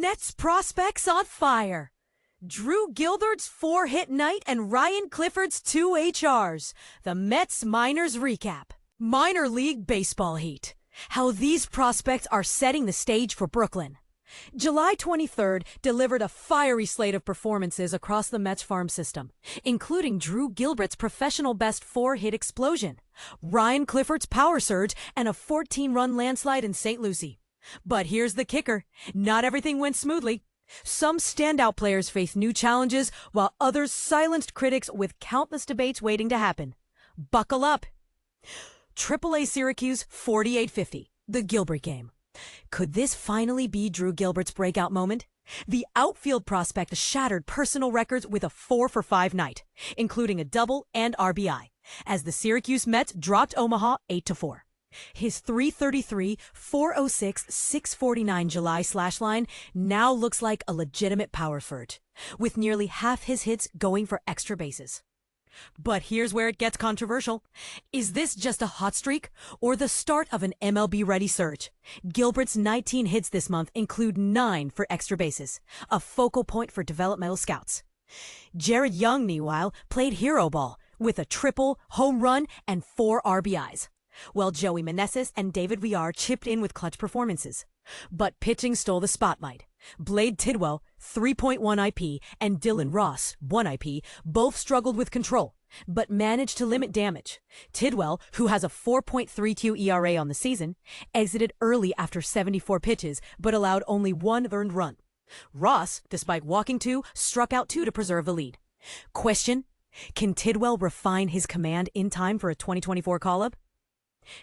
Nets prospects on fire. Drew Gilbert's 4-hit night and Ryan Clifford's 2 HRs. The Mets Minors recap. Minor League Baseball heat. How these prospects are setting the stage for Brooklyn. July 23rd delivered a fiery slate of performances across the Mets farm system, including Drew Gilbert's professional best 4-hit explosion, Ryan Clifford's power surge, and a 14-run landslide in St. Lucie. But here's the kicker. Not everything went smoothly. Some standout players faced new challenges, while others silenced critics with countless debates waiting to happen. Buckle up. AAA Syracuse 48-50, the Gilbert game. Could this finally be Drew Gilbert's breakout moment? The outfield prospect shattered personal records with a 4-for-5 night, including a double and RBI, as the Syracuse Mets dropped Omaha 8-4. His .333, .406, .649 July slash line now looks like a legitimate power surge, with nearly half his hits going for extra bases. But here's where it gets controversial. Is this just a hot streak or the start of an MLB-ready surge? Gilbert's 19 hits this month include 9 for extra bases, a focal point for developmental scouts. Jared Young, meanwhile, played hero ball with a triple, home run, and 4 RBIs, while Joey Meneses and David Villar chipped in with clutch performances. But pitching stole the spotlight. Blade Tidwell, 3.1 IP, and Dylan Ross, 1 IP, both struggled with control, but managed to limit damage. Tidwell, who has a 4.32 ERA on the season, exited early after 74 pitches, but allowed only 1 earned run. Ross, despite walking 2, struck out 2 to preserve the lead. Question: can Tidwell refine his command in time for a 2024 call-up?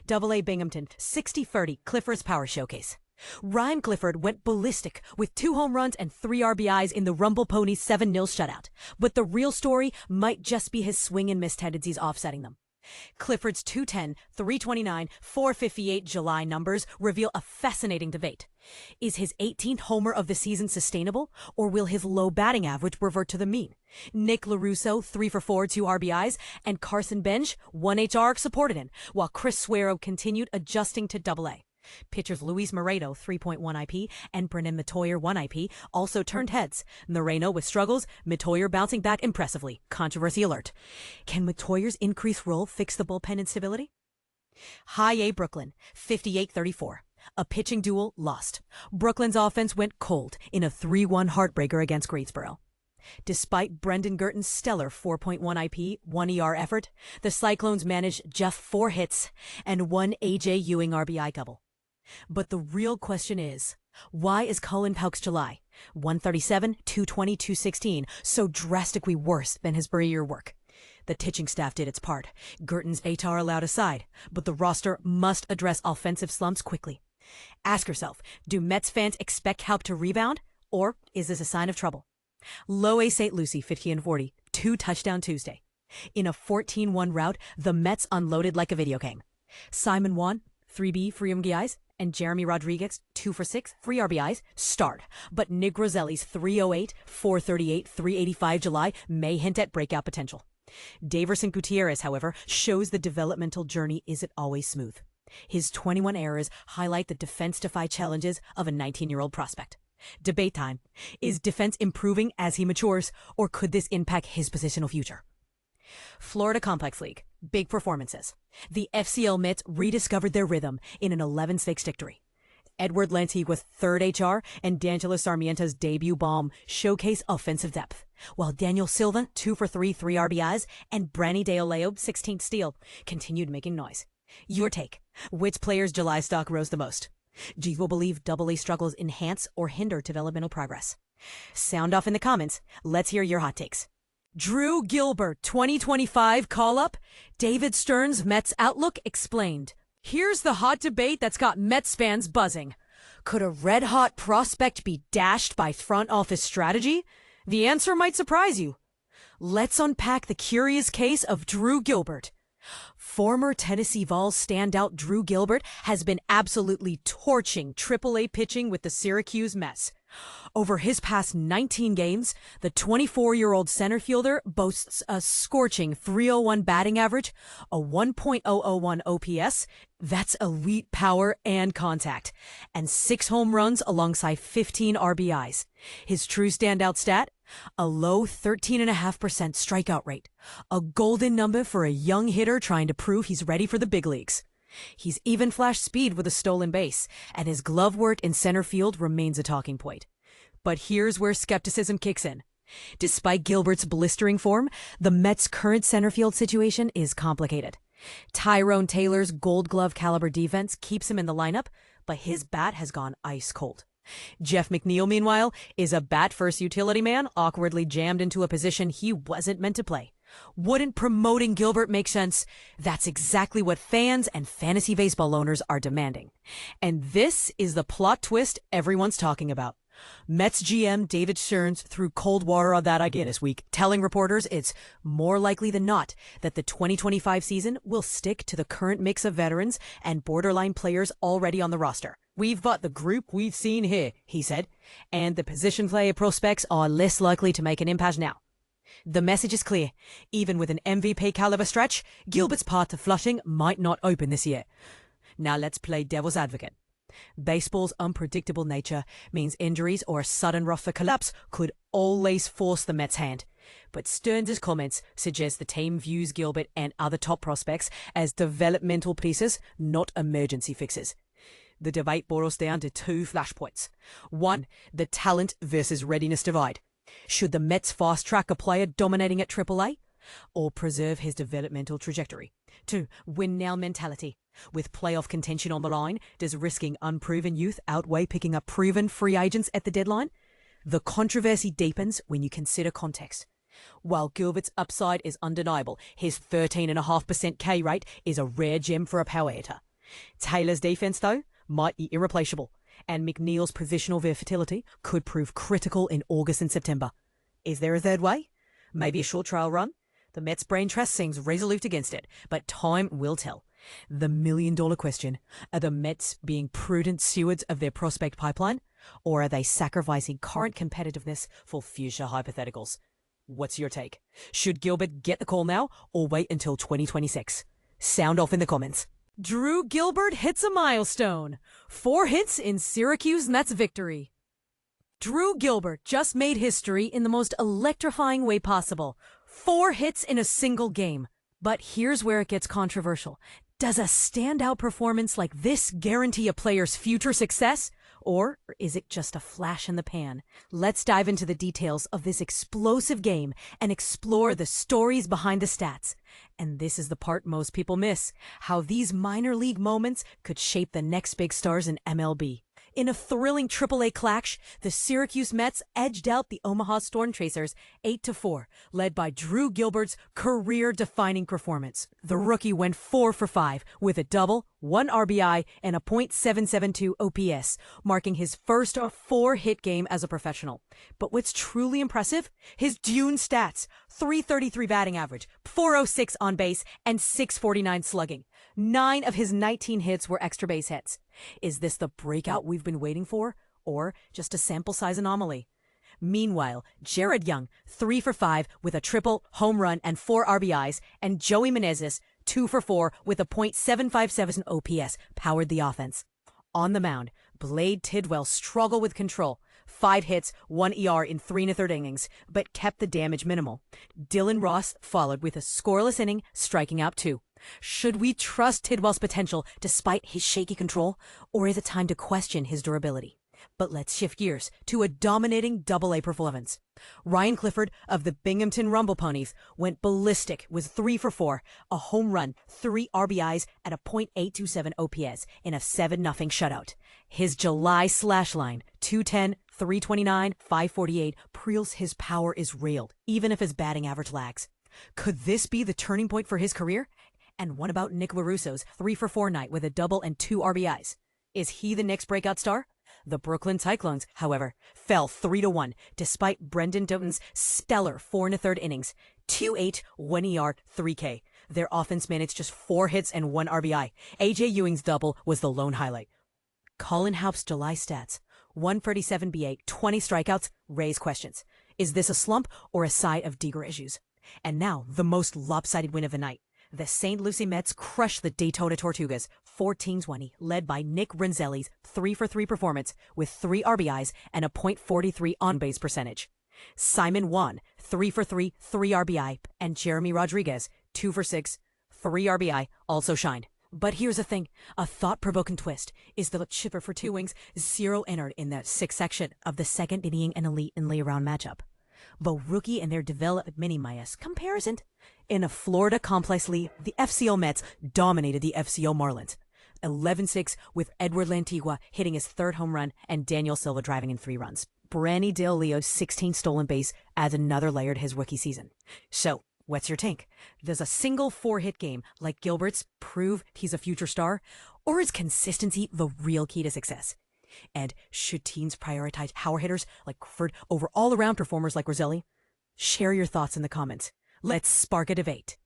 AA Binghamton, 60-30, Clifford's power showcase. Ryan Clifford went ballistic with 2 home runs and 3 RBIs in the Rumble Ponies 7-0 shutout, but the real story might just be his swing and miss tendencies offsetting them. Clifford's .210, .329, .458 July numbers reveal a fascinating debate. Is his 18th homer of the season sustainable, or will his low batting average revert to the mean? Nick Lorusso, 3-for-4, 2 RBIs, and Carson Bench, 1 HR supported him, while Chris Suero continued adjusting to AA. Pitchers Luis Moreno, 3.1 IP, and Brennan Metoyer, 1 IP, also turned heads. Moreno with struggles, Metoyer bouncing back impressively. Controversy alert. Can Metoyer's increased role fix the bullpen instability? High A Brooklyn, 58-34. A pitching duel lost. Brooklyn's offense went cold in a 3-1 heartbreaker against Greensboro. Despite Brendan Gerton's stellar 4.1 IP, 1 ER effort, the Cyclones managed just 4 hits and 1 AJ Ewing RBI double. But the real question is, why is Colin Pauk's July, 137, 220, 216, so drastically worse than his earlier work? The pitching staff did its part. Gerton's HR allowed aside, but the roster must address offensive slumps quickly. Ask yourself, do Mets fans expect Haupt to rebound, or is this a sign of trouble? Low A St. Lucie, 50-40, 2-touchdown Tuesday. In a 14-1 rout, the Mets unloaded like a video game. Simon Juan, 3B, 3 MGIs, and Jeremy Rodriguez, 2-for-6, 3 RBIs, starred. But Nick Roselli's 308, 438, 385 July may hint at breakout potential. Daverson Gutierrez, however, shows the developmental journey isn't always smooth. His 21 errors highlight the defense-defy challenges of a 19-year-old prospect. Debate time. Is defense improving as he matures, or could this impact his positional future? Florida Complex League. Big performances. The FCL Mets rediscovered their rhythm in an 11-6 victory. Edward Lantigua's 3rd HR and D'Angelo Sarmiento's debut bomb showcase offensive depth, while Daniel Silva, 2-for-3, 3 RBIs, and Branny DeOleo, 16th steal, continued making noise. Your take. Which player's July stock rose the most? Do you believe AA struggles enhance or hinder developmental progress? Sound off in the comments. Let's hear your hot takes. Drew Gilbert 2025 call-up? David Stearns' Mets outlook explained. Here's the hot debate that's got Mets fans buzzing. Could a red-hot prospect be dashed by front office strategy? The answer might surprise you. Let's unpack the curious case of Drew Gilbert. Former Tennessee Vols standout Drew Gilbert has been absolutely torching AAA pitching with the Syracuse Mets. Over his past 19 games, the 24-year-old center fielder boasts a scorching .301 batting average, a 1.001 OPS, that's elite power and contact, and 6 home runs alongside 15 RBIs. His true standout stat? A low 13.5% strikeout rate, a golden number for a young hitter trying to prove he's ready for the big leagues. He's even flashed speed with a stolen base, and his glove work in center field remains a talking point. But here's where skepticism kicks in. Despite Gilbert's blistering form, the Mets' current center field situation is complicated. Tyrone Taylor's Gold Glove caliber defense keeps him in the lineup, but his bat has gone ice cold. Jeff McNeil, meanwhile, is a bat-first utility man awkwardly jammed into a position he wasn't meant to play. Wouldn't promoting Gilbert make sense? That's exactly what fans and fantasy baseball owners are demanding. And this is the plot twist everyone's talking about. Mets GM David Stearns threw cold water on that idea this week, telling reporters it's more likely than not that the 2025 season will stick to the current mix of veterans and borderline players already on the roster. We've got the group we've seen here, he said, and the position player prospects are less likely to make an impact now. The message is clear. Even with an MVP caliber stretch, Gilbert's path to Flushing might not open this year. Now let's play devil's advocate. Baseball's unpredictable nature means injuries or a sudden roster collapse could always force the Mets' hand. But Stearns' comments suggest the team views Gilbert and other top prospects as developmental pieces, not emergency fixes. The debate boils down to 2 flashpoints. 1, the talent versus readiness divide. Should the Mets fast-track a player dominating at AAA? Or preserve his developmental trajectory? 2, win-now mentality. With playoff contention on the line, does risking unproven youth outweigh picking up proven free agents at the deadline? The controversy deepens when you consider context. While Gilbert's upside is undeniable, his 13.5% K rate is a rare gem for a power hitter. Taylor's defense, though, might be irreplaceable, and McNeil's positional versatility could prove critical in August and September. Is there a third way? Maybe a short trial run? The Mets' brain trust seems resolute against it, but time will tell. The million-dollar question, are the Mets being prudent stewards of their prospect pipeline, or are they sacrificing current competitiveness for future hypotheticals? What's your take? Should Gilbert get the call now, or wait until 2026? Sound off in the comments. Drew Gilbert hits a milestone. 4 hits in Syracuse Mets victory. Drew Gilbert just made history in the most electrifying way possible. 4 hits in a single game. But here's where it gets controversial. Does a standout performance like this guarantee a player's future success? Or is it just a flash in the pan? Let's dive into the details of this explosive game and explore the stories behind the stats. And this is the part most people miss, how these minor league moments could shape the next big stars in MLB. In a thrilling AAA clash, the Syracuse Mets edged out the Omaha Storm Chasers 8-4, led by Drew Gilbert's career-defining performance. The rookie went 4 for 5 with a double, 1 RBI, and a .772 OPS, marking his first 4-hit game as a professional. But what's truly impressive? His Dune stats: .333 batting average, .406 on base, and .649 slugging. 9 of his 19 hits were extra base hits. Is this the breakout we've been waiting for, or just a sample size anomaly? Meanwhile, Jared Young, 3 for 5 with a triple, home run, and 4 RBIs, and Joey Meneses, 2 for 4 with a .757 OPS, powered the offense. On the mound, Blade Tidwell struggled with control. 5 hits, 1 ER in 3 1/3 innings, but kept the damage minimal. Dylan Ross followed with a scoreless inning, striking out 2. Should we trust Tidwell's potential despite his shaky control, or is it time to question his durability? But let's shift gears to a dominating AA performance. Ryan Clifford of the Binghamton Rumble Ponies went ballistic with 3 for 4, a home run, 3 RBIs, and a .827 OPS in a 7-0 shutout. His July slash line, 210, 329, 548, proves his power is real, even if his batting average lags. Could this be the turning point for his career? And what about Nick Lorusso's 3 for 4 night with a double and 2 RBIs? Is he the next breakout star? The Brooklyn Cyclones, however, fell 3-1 despite Brendan Doughton's stellar 4 1/3 innings, 2.8, 1 ER, 3K. Their offense managed just 4 hits and 1 RBI. A.J. Ewing's double was the lone highlight. Colin Haupt's July stats: 137 BA, 20 strikeouts, raise questions. Is this a slump or a sign of deeper issues? And now, the most lopsided win of the night. The St. Lucie Mets crushed the Daytona Tortugas 14-20, led by Nick Renzelli's 3-for-3 performance with 3 RBIs and a .43 on-base percentage. Simon Juan, 3-for-3, 3 RBI, and Jeremy Rodriguez, 2-for-6, 3 RBI, also shined. But here's the thing, a thought-provoking twist is the chipper for 2 wings 0 entered in the 6th section of the second inning and elite and lay-around matchup. But rookie and their developed mini-Mayas comparison? In a Florida complex league, the FCO Mets dominated the FCO Marlins. 11-6 with Edward Lantigua hitting his 3rd home run and Daniel Silva driving in 3 runs. Branny Del Leo's 16 stolen base adds another layer to his rookie season. So, what's your take? Does a single 4-hit game like Gilbert's prove he's a future star? Or is consistency the real key to success? And should teams prioritize power hitters like Clifford over all-around performers like Roselli? Share your thoughts in the comments. Let's spark a debate.